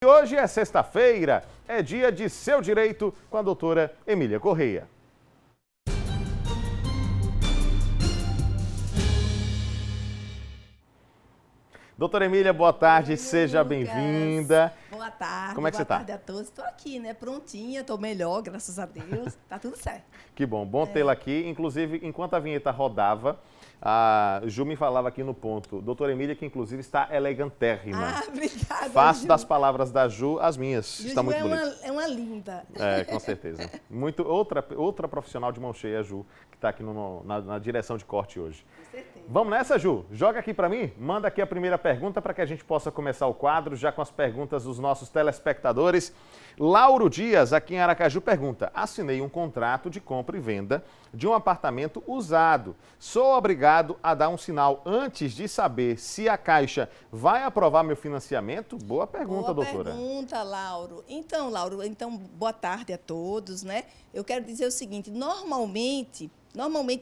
E hoje é sexta-feira, é dia de Seu Direito com a doutora Emília Correia. Doutora Emília, boa tarde, Oi, seja Lucas. bem-vinda. Boa tarde, Como é que você tá? Boa tarde a todos. Estou aqui, né, prontinha, estou melhor, graças a Deus. Tá tudo certo. Que bom tê-la aqui. Inclusive, enquanto a vinheta rodava, a Ju me falava aqui no ponto. Doutora Emília, que inclusive está elegantérrima. Ah, obrigada, Faço Ju. das palavras da Ju as minhas. Ju Está muito é bonito. é uma linda. É, com certeza. Outra profissional de mão cheia, a Ju, que está aqui na direção de corte hoje. Com certeza. Vamos nessa, Ju? Joga aqui para mim, manda aqui a primeira pergunta para que a gente possa começar o quadro já com as perguntas dos nossos telespectadores. Lauro Dias, aqui em Aracaju, pergunta: assinei um contrato de compra e venda de um apartamento usado. Sou obrigado a dar um sinal antes de saber se a Caixa vai aprovar meu financiamento? Boa pergunta, doutora. Boa pergunta, Lauro. Então, Lauro, boa tarde a todos, né? Eu quero dizer o seguinte, normalmente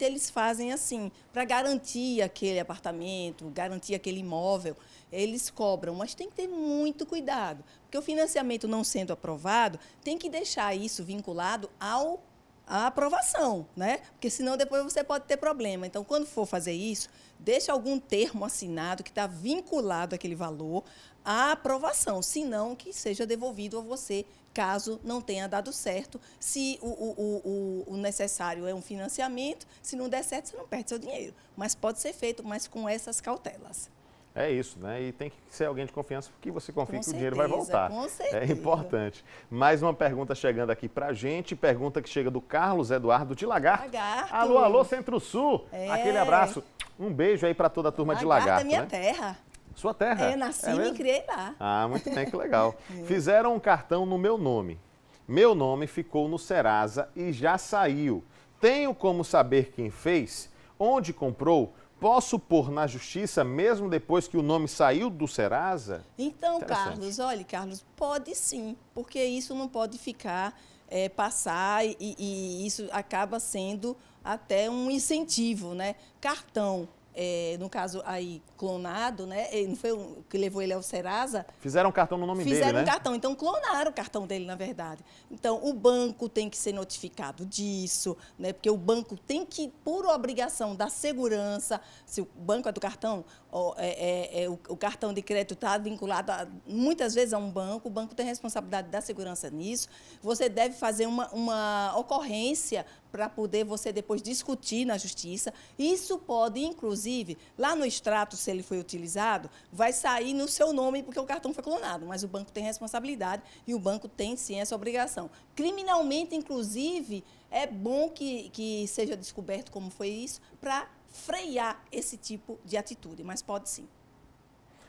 eles fazem assim, para garantir aquele apartamento, garantir aquele imóvel, eles cobram, mas tem que ter muito cuidado, porque o financiamento não sendo aprovado, tem que deixar isso vinculado à aprovação, né? Porque senão depois você pode ter problema. Então, quando for fazer isso, deixa algum termo assinado que está vinculado àquele valor à aprovação, senão que seja devolvido a você, caso não tenha dado certo. Se o necessário é um financiamento, se não der certo, você não perde seu dinheiro. Mas pode ser feito, mas com essas cautelas. É isso, né? E tem que ser alguém de confiança porque você confia que o dinheiro certeza, vai voltar. com certeza. É importante. Mais uma pergunta chegando aqui pra gente, pergunta que chega do Carlos Eduardo de Lagarto. Lagarto. Alô, alô, Centro-Sul. É. Aquele abraço. Um beijo aí pra toda a turma de Lagarto Lagarto, é minha né? terra. Sua terra? É, nasci e me mesmo? criei lá. Ah, muito bem, que legal. Fizeram um cartão no meu nome. Meu nome ficou no Serasa e já saiu. Tenho como saber quem fez? Onde comprou? Posso pôr na justiça mesmo depois que o nome saiu do Serasa? Então, Carlos, pode sim, porque isso não pode ficar, passar e isso acaba sendo até um incentivo, né? Cartão, no caso aí, clonado, né? Não foi o que levou ele ao Serasa? Fizeram um cartão no nome dele, né? Fizeram um cartão, então clonaram o cartão dele, na verdade. Então, o banco tem que ser notificado disso, né? Porque o banco tem que, por obrigação da segurança, se o banco é do cartão, o cartão de crédito está vinculado muitas vezes a um banco, o banco tem responsabilidade da segurança nisso. Você deve fazer uma ocorrência para poder você depois discutir na justiça. Isso pode, inclusive, lá no extrato, se ele foi utilizado, vai sair no seu nome porque o cartão foi clonado, mas o banco tem responsabilidade e o banco tem, sim, essa obrigação. Criminalmente, inclusive, é bom que seja descoberto como foi isso para frear esse tipo de atitude, mas pode sim.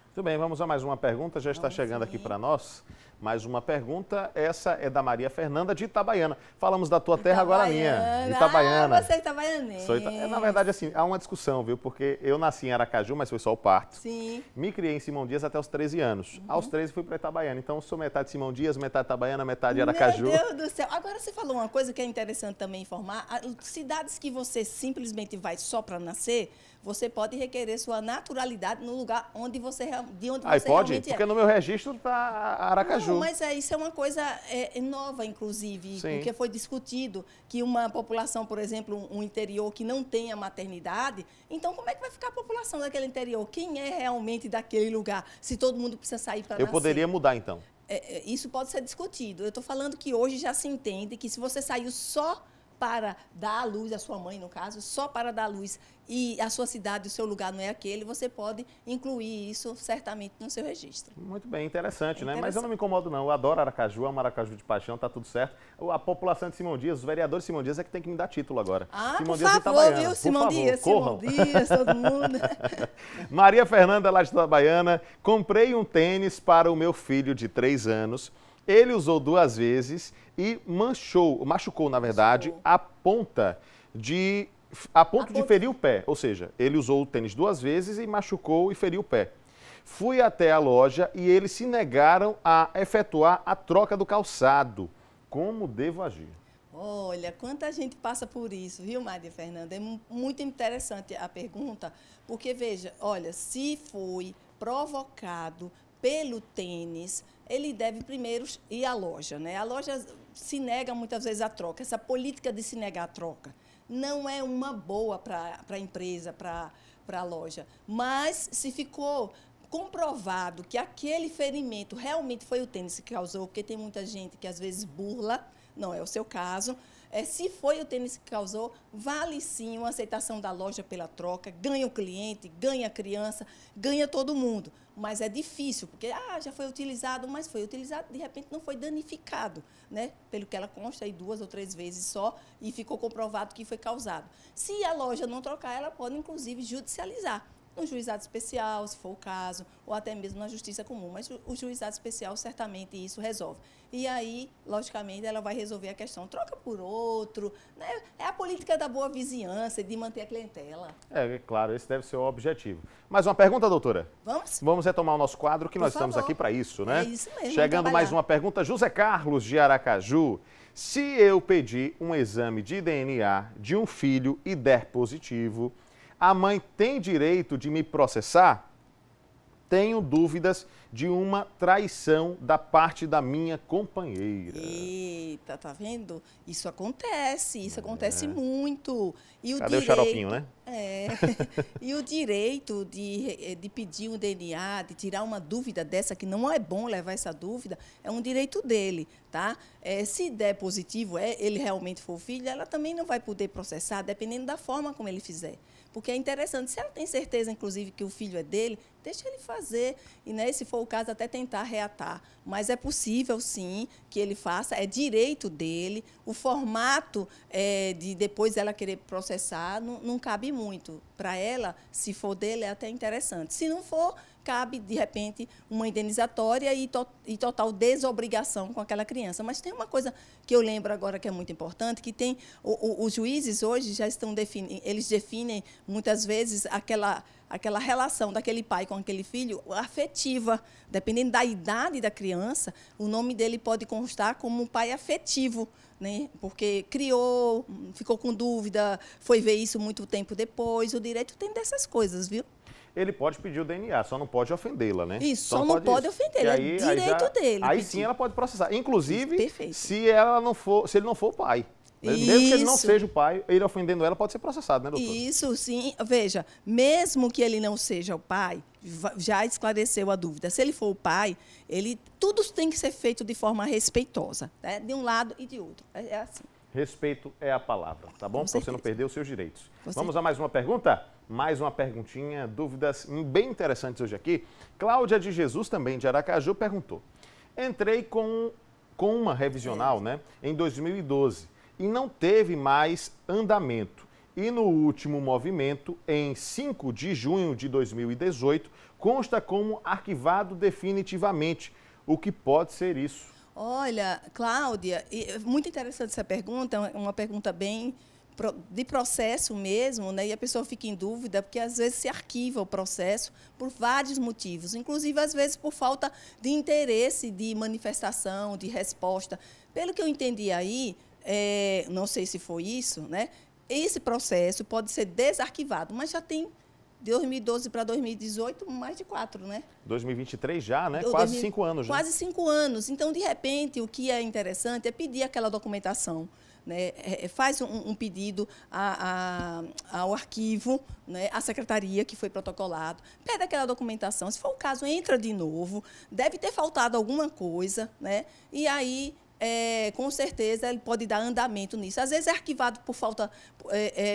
Muito bem, vamos a mais uma pergunta, já está chegando aqui para nós. Mais uma pergunta, essa é da Maria Fernanda de Itabaiana. Falamos da tua terra, agora a minha. Itabaiana. Ah, você é itabaianense. Na verdade, assim, há uma discussão, viu? Porque eu nasci em Aracaju, mas foi só o parto. Sim. Me criei em Simão Dias até os 13 anos. Aos 13 fui para Itabaiana. Então, eu sou metade Simão Dias, metade Itabaiana, metade Aracaju. Meu Deus do céu. Agora, você falou uma coisa que é interessante também informar. Cidades que você simplesmente vai só para nascer, você pode requerer sua naturalidade no lugar de onde você pode? realmente Porque no meu registro está Aracaju. Não, mas isso é uma coisa nova, inclusive, Sim. porque foi discutido que uma população, por exemplo, um interior que não tenha maternidade, então como é que vai ficar a população daquele interior? Quem é realmente daquele lugar, se todo mundo precisa sair para nascer? Eu poderia mudar, então? Isso pode ser discutido. Eu estou falando que hoje já se entende que se você saiu só para dar à luz, a sua mãe, no caso, só para dar à luz, e a sua cidade, o seu lugar não é aquele, você pode incluir isso certamente no seu registro. Muito bem, interessante, né? Mas eu não me incomodo, não. Eu adoro Aracaju, amo Aracaju de paixão, tá tudo certo. A população de Simão Dias, os vereadores de Simão Dias é que tem que me dar título agora. Ah, Simão por Dias favor, viu? Simão Dias, corram. Simão Dias, todo mundo. Maria Fernanda, lá de Itabaiana. Comprei um tênis para o meu filho de 3 anos. Ele usou 2 vezes e machucou, na verdade, a ponto de ferir o pé. Ou seja, ele usou o tênis 2 vezes e machucou e feriu o pé. Fui até a loja e eles se negaram a efetuar a troca do calçado. Como devo agir? Olha, quanta gente passa por isso, viu, Maria Fernanda? É muito interessante a pergunta, porque, veja, olha, se foi provocado pelo tênis, ele deve primeiro ir à loja, né? A loja se nega muitas vezes a troca. Essa política de se negar a troca não é uma boa para a empresa, para a loja. Mas se ficou comprovado que aquele ferimento realmente foi o tênis que causou, porque tem muita gente que às vezes burla, não é o seu caso, se foi o tênis que causou, vale sim uma aceitação da loja pela troca, ganha o cliente, ganha a criança, ganha todo mundo. Mas é difícil, porque já foi utilizado, mas foi utilizado, de repente não foi danificado, né? Pelo que ela consta aí 2 ou 3 vezes só, e ficou comprovado que foi causado. Se a loja não trocar, ela pode, inclusive, judicializar no juizado especial, se for o caso, ou até mesmo na justiça comum. Mas o juizado especial, certamente, isso resolve. E aí, logicamente, ela vai resolver a questão. Troca por outro, né? É a política da boa vizinhança, de manter a clientela. É claro, esse deve ser o objetivo. Mais uma pergunta, doutora? Vamos? Vamos retomar o nosso quadro, que Por nós favor. estamos aqui para isso, né? É isso mesmo. Chegando mais uma pergunta, José Carlos de Aracaju. Se eu pedir um exame de DNA de um filho e der positivo, a mãe tem direito de me processar? Tenho dúvidas de uma traição da parte da minha companheira. Eita, tá vendo? Isso acontece muito. E Cadê o xaropinho, né? E o direito de pedir um DNA, de tirar uma dúvida dessa, que não é bom levar essa dúvida, é um direito dele, tá? Se der positivo, ele realmente for o filho, ela também não vai poder processar, dependendo da forma como ele fizer. Porque é interessante, se ela tem certeza, inclusive, que o filho é dele, deixa ele fazer. E, né, se for o caso, até tentar reatar. Mas é possível, sim, que ele faça, é direito dele. O formato de depois ela querer processar não cabe muito. Para ela, se for dele, é até interessante. Se não for, cabe, de repente, uma indenizatória e total desobrigação com aquela criança. Mas tem uma coisa que eu lembro agora que é muito importante, que tem os juízes hoje já estão eles definem muitas vezes aquela relação daquele pai com aquele filho afetiva. Dependendo da idade da criança, o nome dele pode constar como um pai afetivo, né? Porque criou, ficou com dúvida, foi ver isso muito tempo depois. O direito tem dessas coisas, viu? Ele pode pedir o DNA, só não pode ofendê-la, né? Isso, só não pode ofendê-la, é direito dele. Aí sim ela pode processar, inclusive se ele não for o pai. Mesmo que ele não seja o pai, ele ofendendo ela pode ser processado, né, doutor? Isso, sim. Veja, mesmo que ele não seja o pai, já esclareceu a dúvida. Se ele for o pai, tudo tem que ser feito de forma respeitosa, né? De um lado e de outro. É assim. Respeito é a palavra, tá bom? Para você não perder os seus direitos. Vamos a mais uma pergunta? Mais uma perguntinha, dúvidas bem interessantes hoje aqui. Cláudia de Jesus, também de Aracaju, perguntou. Entrei com uma revisional, né, em 2012 e não teve mais andamento. E no último movimento, em 5 de junho de 2018, consta como arquivado definitivamente. O que pode ser isso? Olha, Cláudia, muito interessante essa pergunta, uma pergunta bem de processo mesmo, né? E a pessoa fica em dúvida, porque às vezes se arquiva o processo por vários motivos, inclusive às vezes por falta de interesse, de manifestação, de resposta. Pelo que eu entendi aí, não sei se foi isso, né? Esse processo pode ser desarquivado, mas já tem de 2012 para 2018, mais de 4, né? 2023 já, né? Quase 5 anos. Quase 5 anos. Então, de repente, o que é interessante é pedir aquela documentação, né? Faz um pedido ao arquivo, né? À secretaria que foi protocolado, pede aquela documentação. Se for o caso, entra de novo. Deve ter faltado alguma coisa, né? E aí, com certeza, ele pode dar andamento nisso. Às vezes é arquivado por falta,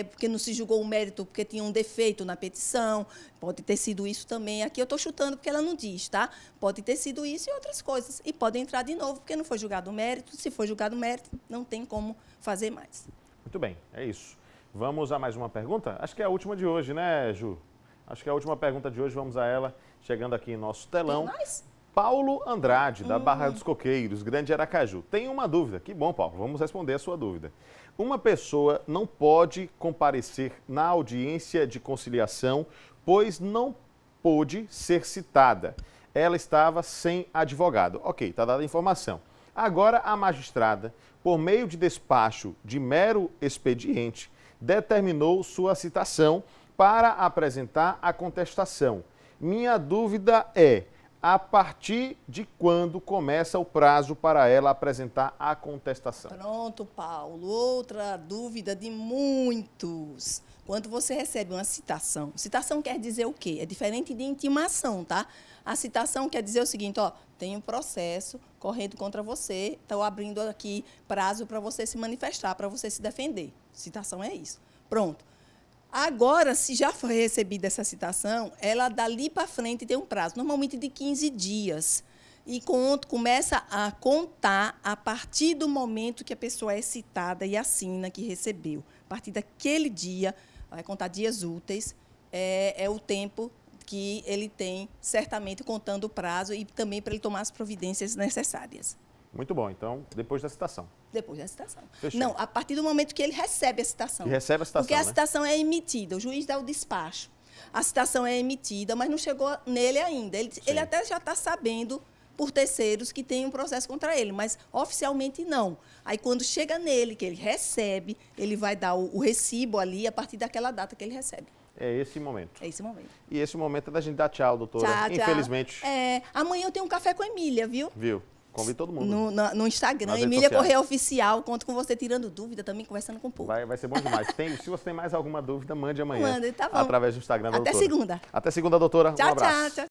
porque não se julgou o mérito, porque tinha um defeito na petição. Pode ter sido isso também. Aqui eu estou chutando porque ela não diz, tá? Pode ter sido isso e outras coisas. E pode entrar de novo, porque não foi julgado o mérito. Se for julgado o mérito, não tem como fazer mais. Muito bem, é isso. Vamos a mais uma pergunta? Acho que é a última de hoje, né, Ju? Acho que é a última pergunta de hoje. Vamos a ela, chegando aqui em nosso telão. Tem mais? Paulo Andrade, da Barra dos Coqueiros, Grande Aracaju. Tem uma dúvida. Que bom, Paulo. Vamos responder a sua dúvida. Uma pessoa não pode comparecer na audiência de conciliação, pois não pôde ser citada. Ela estava sem advogado. Ok, está dada a informação. Agora, a magistrada, por meio de despacho de mero expediente, determinou sua citação para apresentar a contestação. Minha dúvida é: A partir de quando começa o prazo para ela apresentar a contestação? Pronto, Paulo. Outra dúvida de muitos. Quando você recebe uma citação, citação quer dizer o quê? É diferente de intimação, tá? A citação quer dizer o seguinte, ó, tem um processo correndo contra você, estou abrindo aqui prazo para você se manifestar, para você se defender. Citação é isso. Pronto. Agora, se já foi recebida essa citação, ela dali para frente tem um prazo, normalmente de 15 dias. E começa a contar a partir do momento que a pessoa é citada e assina que recebeu. A partir daquele dia, vai contar dias úteis, é o tempo que ele tem, certamente, contando o prazo e também para ele tomar as providências necessárias. Muito bom. Então, depois da citação. Depois da citação. Fechou. Não, a partir do momento que ele recebe a citação. Que recebe a citação, porque a né? citação é emitida, o juiz dá o despacho. A citação é emitida, mas não chegou nele ainda. Ele até já está sabendo, por terceiros, que tem um processo contra ele, mas oficialmente não. Aí, quando chega nele, que ele recebe, ele vai dar o recibo ali a partir daquela data que ele recebe. É esse momento. É esse momento. E esse momento é da gente dar tchau, doutora. Tchau, tchau. Infelizmente. Amanhã eu tenho um café com a Emília, viu? Viu? Convido todo mundo. No Instagram, Nas redes Emília sociais. Correia Oficial. Conto com você tirando dúvida também, conversando com o povo. Vai ser bom demais. Se você tem mais alguma dúvida, mande amanhã. Manda, tá bom. Através do Instagram da Até doutora. segunda. Até segunda, doutora. Tchau, um abraço. tchau, tchau.